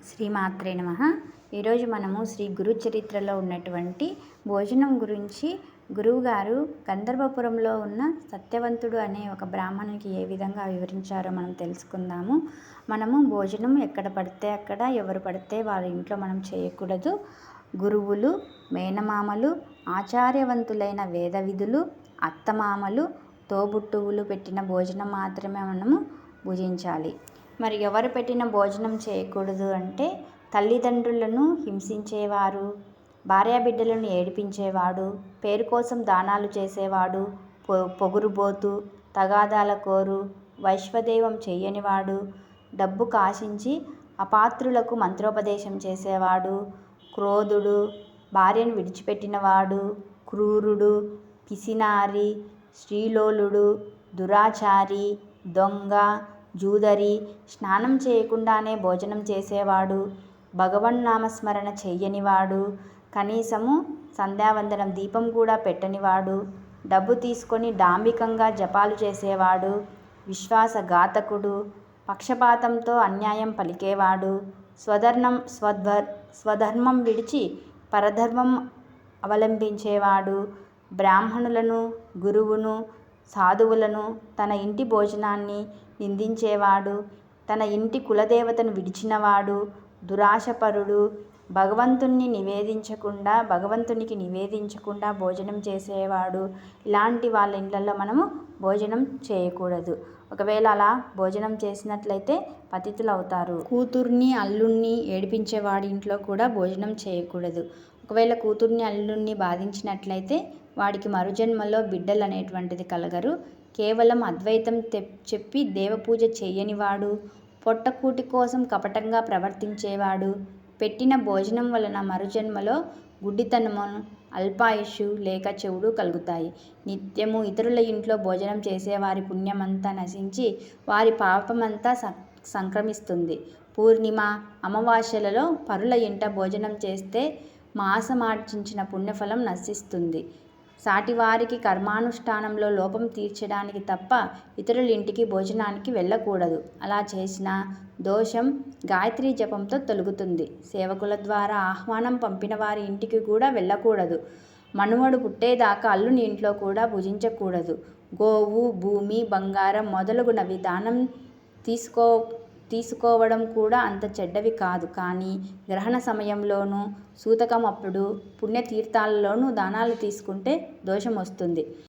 శ్రీమాత్రే నమః. ఈరోజు మనము శ్రీ గురు చరిత్రలో ఉన్నటువంటి భోజనం గురించి గురువుగారు గంధర్వపురంలో ఉన్న సత్యవంతుడు అనే ఒక బ్రాహ్మణునికి ఏ విధంగా వివరించారో మనం తెలుసుకుందాము. మనము భోజనం ఎక్కడ పడితే అక్కడ ఎవరు పడితే వారి ఇంట్లో మనం చేయకూడదు. గురువులు, మేనమామలు, ఆచార్యవంతులైన వేద విధులు, అత్తమామలు, తోబుట్టువులు పెట్టిన భోజనం మాత్రమే మనము భుజించాలి. మరి ఎవరు పెట్టిన భోజనం చేయకూడదు అంటే తల్లిదండ్రులను హింసించేవారు, భార్యాబిడ్డలను ఏడిపించేవాడు, పేరు కోసం దానాలు చేసేవాడు, పొగురుబోతు, తగాదాల కోరు, వైశ్వదేవం చెయ్యనివాడు, డబ్బు కాశించి అపాత్రులకు మంత్రోపదేశం చేసేవాడు, క్రోధుడు, భార్యను విడిచిపెట్టినవాడు, క్రూరుడు, పిసినారి, శ్రీలోలుడు, దురాచారి, దొంగ, జూదరి, స్నానం చేయకుండానే భోజనం చేసేవాడు, భగవన్నామస్మరణ చెయ్యనివాడు, కనీసము సంధ్యావందనం దీపం కూడా పెట్టనివాడు, డబ్బు తీసుకొని డాంబికంగా జపాలు చేసేవాడు, విశ్వాసఘాతకుడు, పక్షపాతంతో అన్యాయం పలికేవాడు, స్వధర్మం విడిచి పరధర్మం అవలంబించేవాడు, బ్రాహ్మణులను, గురువును, సాధువులను, తన ఇంటి భోజనాన్ని నిందించేవాడు, తన ఇంటి కులదేవతను విడిచినవాడు, దురాశపరుడు, భగవంతునికి నివేదించకుండా భోజనం చేసేవాడు. ఇలాంటి వాళ్ళ ఇళ్ళల్లో మనము భోజనం చేయకూడదు. ఒకవేళ అలా భోజనం చేసినట్లయితే పతితులు అవుతారు. కూతుర్ని, అల్లుణ్ణి ఏడిపించేవాడి ఇంట్లో కూడా భోజనం చేయకూడదు. ఒకవేళ కూతుర్ని, అల్లుణ్ణి బాధించినట్లయితే వాడికి మరుజన్మలో బిడ్డలు అనేటువంటిది కలగరు. కేవలం అద్వైతం చెప్పి దేవపూజ చేయనివాడు, పొట్టకూటి కోసం కపటంగా ప్రవర్తించేవాడు, పెట్టిన భోజనం వలన మరుజన్మలో గుడ్డితనము, అల్పాయుషు లేక చెవుడు కలుగుతాయి. నిత్యము ఇతరుల ఇంట్లో భోజనం చేసేవారి పుణ్యమంతా నశించి వారి పాపమంతా సంక్రమిస్తుంది. పూర్ణిమ, అమావాస్యలలో పరుల ఇంట భోజనం చేస్తే మాసమార్జించిన పుణ్యఫలం నశిస్తుంది. సాటివారికి కర్మానుష్ఠానంలో లోపం తీర్చడానికి తప్ప ఇతరుల ఇంటికి భోజనానికి వెళ్ళకూడదు. అలా చేసిన దోషం గాయత్రీ జపంతో తొలగుతుంది. సేవకుల ద్వారా ఆహ్వానం పంపిన వారి ఇంటికి కూడా వెళ్ళకూడదు. మనుమడు పుట్టేదాకా అల్లుని ఇంట్లో కూడా భుజించకూడదు. గోవు, భూమి, బంగారం మొదలగునవి దానం తీసుకోవడం కూడా అంత చెడ్డవి కాదు. కానీ గ్రహణ సమయంలోనూ, సూతకం అప్పుడు, పుణ్యతీర్థాలలోనూ దానాలు తీసుకుంటే దోషం వస్తుంది.